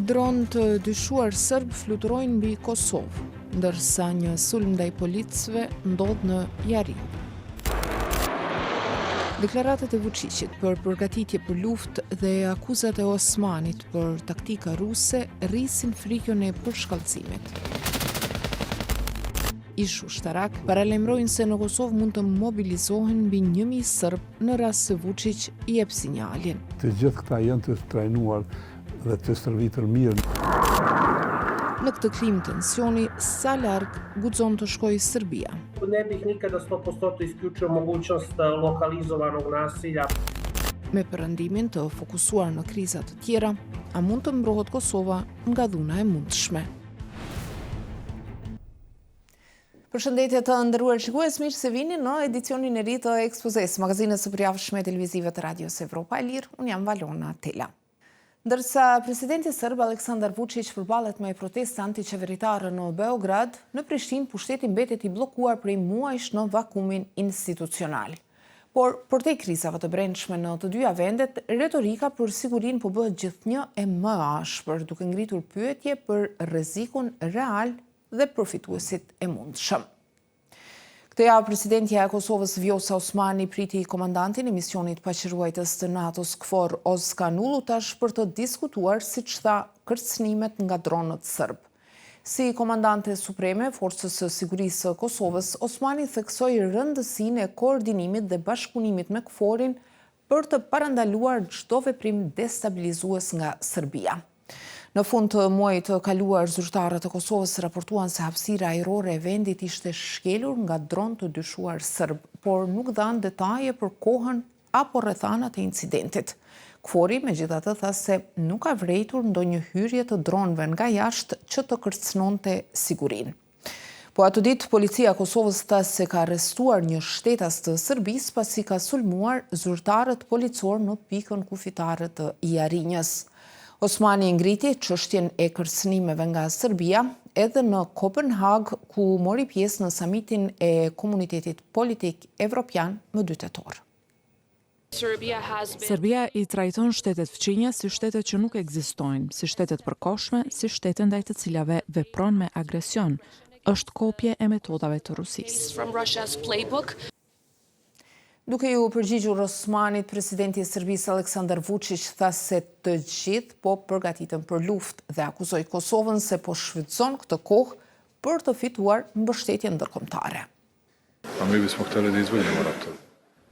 Dronë të dyshuar serb fluturojnë mbi Kosovë, ndërsa një sulm ndaj policëve ndodh në Jarin. Deklaratat e Vučićit për përgatitje për luftë dhe akuzat e Osmanit për taktika ruse rrisin frikën e përshkallëzimit. Ish ushtarak paralajmërojnë se në Kosovë mund të mobilizohen mbi 1000 serb në rast se Vučić i jep sinjalin. Të gjithë këta janë të trajnuar dhe të stërvitur mirë. Në këtë klim tensioni, sa larg guxon të shkojë Serbia? Ne bih nikada 100% isključio mogućnost lokalizovanog nasilja. Me perëndimin të fokusuar në kriza të tjera, a mund të mbrohet Kosova nga dhuna e mundshme? Përshëndetje të nderuar shikues, mirë se vini në edicionin e ri të Ekspozes, magazinës së përjavshme televizive të Radios Evropa e Lirë. Unë jam Valona Tela. Ndërsa presidenti serb Aleksandar Vučić përballet me protesta antiqeveritare në Beograd, në Prishtinë pushteti mbetet i bllokuar prej muajsh në vakumin institucional. Por përtej krizave të brendshme në të dyja vendet, retorika për sigurinë po bëhet gjithnjë e më ashpër, duke ngritur pyetje për rrezikun real dhe përfituesit e mundshëm. Këtë javë, presidentja e Kosovës Vjosa Osmani priti komandantin e misionit paqëruajtës të NATO-s KFOR Ozkan Ulutash për të diskutuar, siç tha, kërcënimet nga dronët serb. Si komandante supreme Forcës së Sigurisë së Kosovës, Osmani theksoi rëndësinë e koordinimit dhe bashkëpunimit me KFOR-in për të parandaluar çdo veprim destabilizues nga Serbia. Në fund të muajit të kaluar, zyrtarët e Kosovës raportuan se hapësira ajrore e vendit ishte shkelur nga dronë të dyshuar serb, por nuk dhanë detaje për kohën apo rrethanat e incidentit. KFOR-i megjithatë tha se nuk ka vërejtur ndonjë hyrje të dronëve nga jashtë që të kërcënonte sigurinë. Po atë ditë, policia e Kosovës tha se ka arrestuar një shtetas të Serbisë pasi ka sulmuar zyrtarët policor në pikën kufitare të Jarinjës. Osmani ngriti çështjen e kërcënimeve nga Serbia edhe në Kopenhag, ku mori pjesë në samitin e Komunitetit Politik Evropian më 2 tetor. Serbia i trajton shtetet fqinja si shtetet që nuk ekzistojnë, si shtetet përkohshme, si shtetet ndaj të cilave vepron me agresion. Është kopje e metodave të Rusisë. Duke ju përgjigjur Osmanit, presidenti i Serbisë Aleksandar Vučić tha se të gjithë po përgatiten për luftë dhe akuzoi Kosovën se po shfrytëzon këtë kohë për të fituar mbështetjen ndërkombëtare. Mi bismo hteli da izvodimo ratove.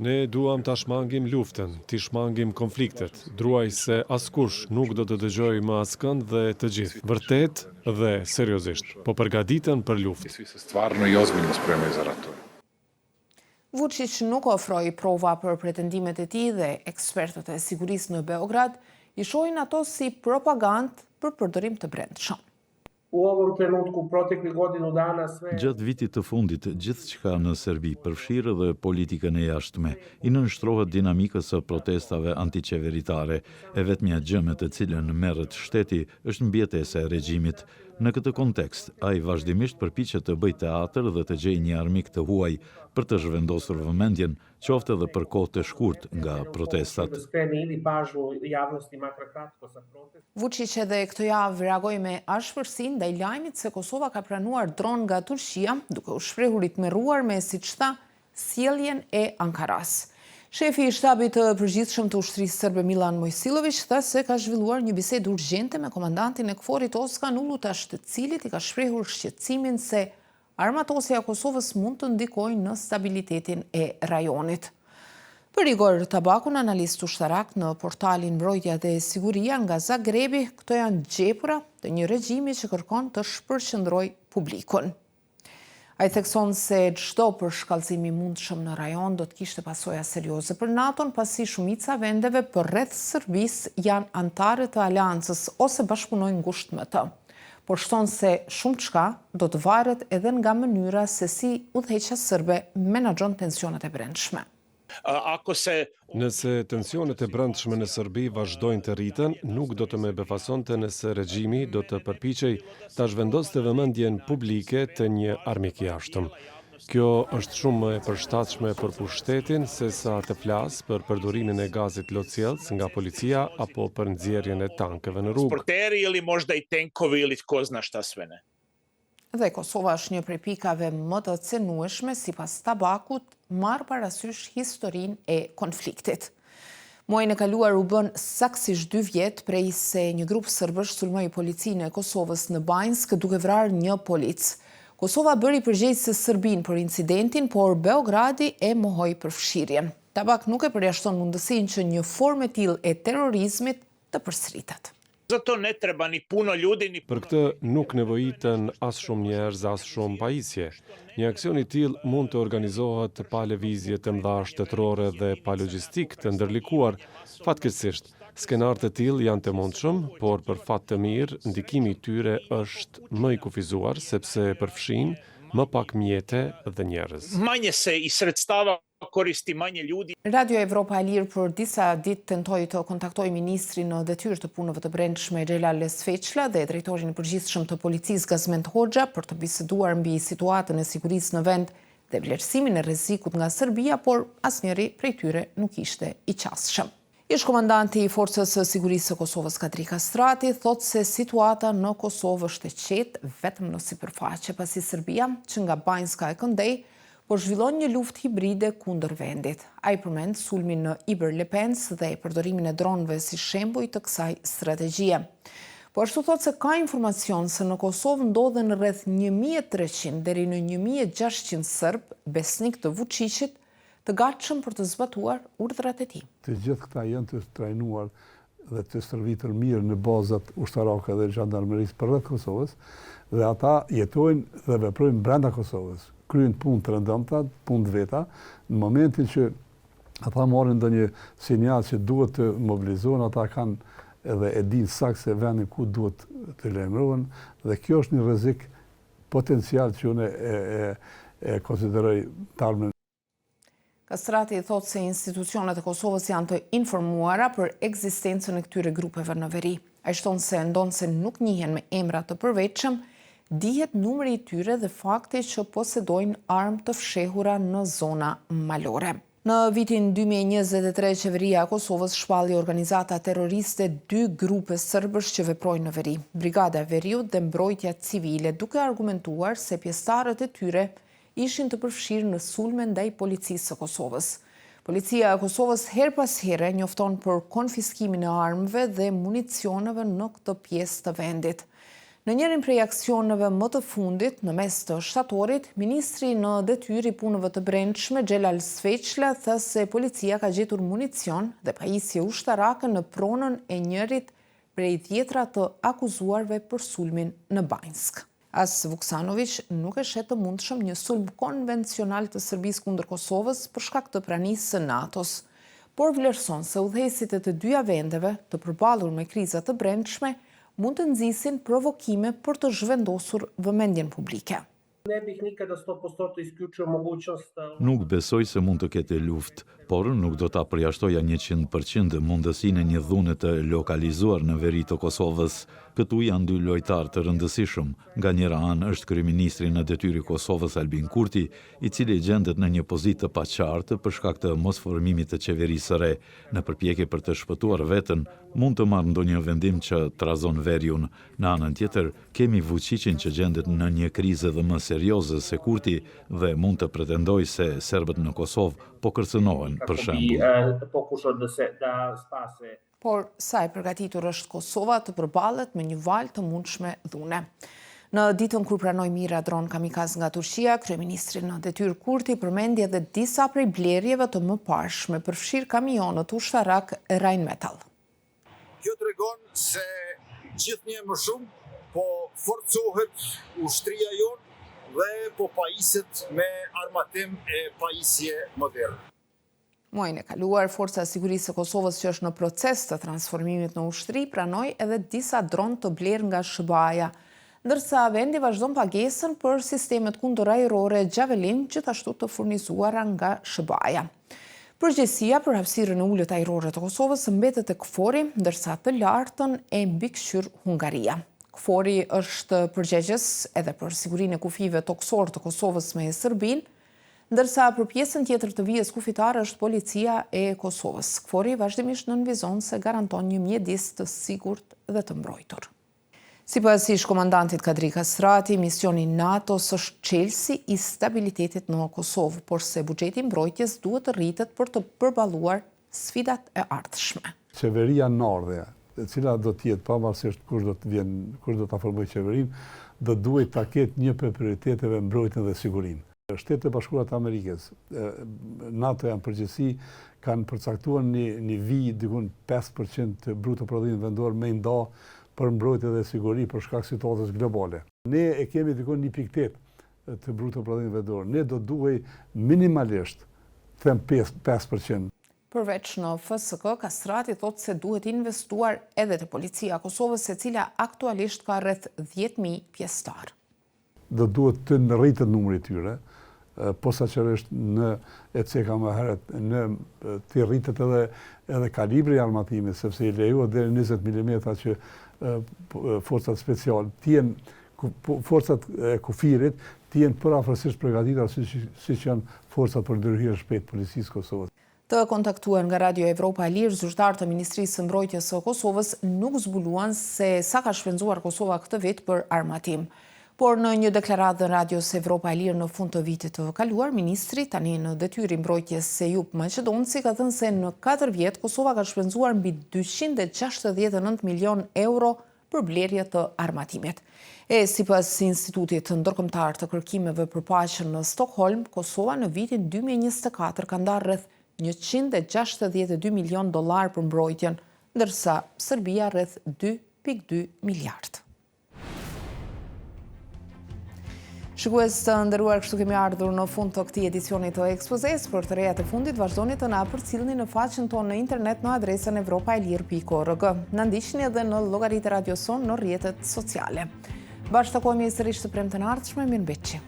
Ne duam ta shmangim luftën, ti shmangim konfliktet, druaj se askush nuk do të dëgjoj më askënd dhe të gjithë, vërtet dhe seriozisht, po përgatiten për luftë. Svi se stvarno I ozbiljno spremaju za ratove. Vučić nuk ofroi prova për pretendimet e tij dhe ekspertët e sigurisë në Beograd I shohin ato si propagandë për përdorim të brendshëm. U ovom trenutku proteklih godinu dana sve... Gjatë vitit të fundit, gjithçka në Serbi, përfshirë dhe politikën e jashtme, I nënshtrohet dinamikës së protestave antiqeveritare, e vetmja gjë me të cilën merret shteti është mbjetesa e regjimit. Në këtë kontekst, ai vazhdimisht përpiqet të bëjë teatër dhe të gjejë një armik të huaj për të zhvendosur vëmendjen, qoftë edhe për kohë të shkurt nga protestat. Vučić edhe këtë javë reagoi me ashpërsi ndaj lajmit se Kosova ka pranuar dronë nga Turqia, duke u shprehur I tmerruar me, siç tha, sjelljen e Ankaras. Shefi I shtabit të përgjithshëm të ushtrisë serbe Milan Mojsilović tha se ka zhvilluar një bisedë urgjente me komandantin e KFOR-it Ozkan Ulutash, të cilit I ka shprehur shqetësimin se armatosja e Kosovës mund të ndikojë në stabilitetin e rajonit. Për Igor Tabakun, analist ushtarak në portalin Mbrojtja dhe Siguria nga Zagrebi, këto janë gjepura të një regjimi që kërkon të shpërqendrojë publikun. Ai thekson se çdo përshkallëzim I mundshëm në rajon do të kishte pasoja serioze për NATO-n, pasi shumica vendeve përreth Serbisë janë anëtare të aleancës ose bashkëpunojnë ngushtë me të. Por shton se shumë çka do të varet edhe nga mënyra se si udhëheqja serbe menaxhon tensionet e brendshme. Nëse tensionet e brendshme në Serbi vazhdojnë të rriten, nuk do të më befasonte nëse regjimi do të përpiqej ta zhvendoste vëmendjen publike të një armik I jashtëm. Kjo është shumë më e përshtatshme për pushtetin se sa të flas për përdorimin e gazit lotësjellës nga policia apo për nxjerrjen e tankeve në rrugë. Transporteri ili možda i tenkovi ili tko zna šta sve ne. Dhe Kosova është një prej pikave më të cenueshme sipas Tabakut, marr parasysh historinë e konfliktit. Muajin e kaluar u bën saktësisht 2 vjet prej se një grup serbësh sulmoi policinë e Kosovës në Banjsk duke vrarë një polic. Kosova bëri përgjegjëse Serbinë për incidentin, por Beogradi e mohoi përfshirjen. Tabak nuk e përjashton mundësinë që një formë e tillë e terrorizmit të përsëritet. Zato ne treba ni puno ljudi ni... Për këtë nuk nevojiten as shumë njerëz, as shumë pajisje. Një aksion i tillë mund të organizohet pa lëvizje të mëdha shtetërore dhe pa logjistik të ndërlikuar. Fatkeqësisht, skenarë të tillë janë të mundshëm, por për fat të mirë, ndikimi i tyre është më i kufizuar sepse përfshin më pak mjete dhe njerëz. Manje se i sredstava koristi, manje ljudi. Radio Evropa e Lirë për disa ditë tentoi të kontaktoj ministrin në detyrë të punëve të brendshme Xhelal Lesveçla dhe drejtorin e përgjithshëm të policisë Gazmend Hoxha për të biseduar mbi situatën e sigurisë në vend dhe vlerësimin e rrezikut nga Serbia, por asnjëri prej tyre nuk ishte i qasshëm. Ish komandanti i Forcës së Sigurisë së Kosovës Kadri Kastrati thotë se situata në Kosovë është e qetë vetëm në sipërfaqe pasi Serbia, që nga Banjska e këndej, por zhvillon një luftë hibride kundër vendit. Ai përmend sulmin në Iber-Lepens dhe përdorimin e dronëve si shembull të kësaj strategjie. Po ashtu thotë se ka informacion se në Kosovë ndodhen rreth 1300 deri në 1600 serb besnik të Vučićit të gatshëm për të zbatuar urdhrat e tij. Të gjithë këta janë të trajnuar dhe të stërvitur mirë në bazat ushtarake dhe zhandarmerisë përreth Kosovës, dhe ata jetojnë dhe veprojnë brenda Kosovës, kryejnë punë të rëndëmta, punë të veta, në momentin që ata marrin ndonjë sinjal që duhet të mobilizohen, ata kanë edhe e dinë saktë se vendin ku duhet të lajmërohen, dhe kjo është një rrezik potencial që unë e konsideroj të ardhmen. Kastrati thotë se institucionet e Kosovës janë të informuara për ekzistencën e këtyre grupeve në veri. Ai shton se ndonse nuk njihen me emra të përveçshëm, dihet numri i tyre dhe fakti që posedojnë armë të fshehura në zona malore. Në vitin 2023, qeveria e Kosovës shpalli organizata terroriste 2 grupe serbësh që veprojnë në veri, Brigada e Veriut dhe Mbrojtja Civile, duke argumentuar se pjesëtarët e tyre ishin të përfshirë në sulme ndaj policisë së Kosovës. Policia e Kosovës her pas here njofton për konfiskimin e armëve dhe municioneve në këtë pjesë të vendit. Në njërin prej aksioneve më të fundit, në mes të shtatorit, ministri në detyrë i punëve të brendshme Xhelal Lesveçla tha se policia ka gjetur municion dhe pajisje ushtarake në pronën e njërit prej 10 të akuzuarve për sulmin në Banjsk. As Vuksanović nuk e shet të mundshëm një sulm konvencional të Serbisë kundër Kosovës për shkak të pranisë së NATO-s, por vlerëson se udhëheqësit e të dyja vendeve të përballur me kriza të brendshme mund të nxisin provokime për të zhvendosur vëmendjen publike. Ne bih nikada 100% isključio mogućnost... Nuk besoj se mund të ketë luftë, por nuk do ta përjashtoja 100% mundësinë e një dhune të lokalizuar në veri të Kosovës. Këtu janë 2 lojtarë të rëndësishëm. Nga njëra anë është kryeministri në detyrë i Kosovës Albin Kurti, i cili gjendet në një pozitë të paqartë për shkak të mosformimit të qeverisë së re. Në përpjekje për të shpëtuar veten, mund të marrë ndonjë vendim që trazon veriun. Në anën tjetër, kemi Vučićin që gjendet në një krizë dhe më serioze se Kurti dhe mund të pretendojë se serbët në Kosovë po kërcënohen, për shembull. Pokušao da spase... Por sa e përgatitur është Kosova të përballet me një valë të mundshme dhune. Në ditën kur pranoi mira dron kamikaz nga Turqia, kryeministri në detyrë Kurti përmendi edhe disa prej blerjeve të mëparshme përfshir kamionët ushtarak Rheinmetall. Kjo tregon se gjithnjë më shumë po forcohet ushtria jonë dhe po pajiset me armatim e pajisje moderne. Muajin e kaluar, Forca e Sigurisë së Kosovës, që është në proces të transformimit në ushtri, pranoi edhe disa dronë të blerë nga SBA-ja, ndërsa vendi vazhdon pagesën për sistemet kundërajrore Javelin, gjithashtu të furnizuara nga SBA-ja. Përgjegjësia për hapësirën e ulët ajrore të Kosovës mbetet tek Fori, ndërsa të lartën e mbikëqyr Hungaria. KFOR-i është përgjegjës edhe për sigurinë e kufive tokësor të Kosovës me Serbinë, ndërsa për pjesën tjetër të vijës kufitare është policia e Kosovës. KFOR-i vazhdimisht nënvizon se garanton një mjedis të sigurt dhe të mbrojtur. Sipas ish komandantit Kadri Kasrati, misioni NATO është çelësi i stabilitetit në Kosovë, por se buxheti i mbrojtjes duhet të rritet për të përballuar sfidat e ardhshme. Qeveria Nordhe, e cila do të jetë pavarësisht kush do ta formojë qeverinë, do duhet ta ketë një për prioriteteve mbrojtjen dhe sigurinë. Shtetet e Bashkuara të Amerikës, NATO janë përgjithësi kanë përcaktuar një vijë diku 5% të bruto prodhimit vendor me nda për mbrojtje dhe siguri për shkak situatës globale. Ne e kemi diku 1.8 të bruto prodhimit vendor. Ne do duhej minimalisht them 5%. Përveç në FSK, Kastrati thotë se duhet investuar edhe te policia e Kosovës, e cila aktualisht ka rreth 10.000 pjesëtar. Do duhet të rritet numri i tyre, posaçërisht në ECK më herët, të rritet edhe kalibri i armatimit, sepse i lejohet deri 20 mm që forcat speciale, forcat e kufirit, të jenë përafërsisht përgatitura siç janë forcat për ndërhyrje shpejt policisë Kosovës. Të kontaktuar nga Radio Evropa e Lirë, zyrtarët e Ministrisë së Mbrojtjes së Kosovës nuk zbuluan se sa ka shpenzuar Kosova këtë vit për armatim. Por në një deklaratë në Radios Evropa e Lirë në fund të vitit të kaluar, ministri tani në detyrë mbrojtjes Sejup Maqedonci ka thënë se në 4 vjet Kosova ka shpenzuar mbi 269 milion euro për blerje të armatimit. E sipas Institutit Ndërkombëtar të Kërkimeve për Paqen në Stockholm, Kosova në vitin 2024 ka ndarë rreth $162 milion për mbrojtjen, ndërsa Serbia rreth 2.2 miliard. Shikues të nderuar, kështu kemi ardhur në fund të këtij edicioni të ekspozes. Për të rejat e fundit, vazhdoni të na përcjellni në faqen tonë në internet në adresën evropaelir.org. Na ndiqni edhe në llogaritë Radio Son në rrjetet sociale. Bashkë takohemi sërish të premten ardhshme, mirëmbëjtje.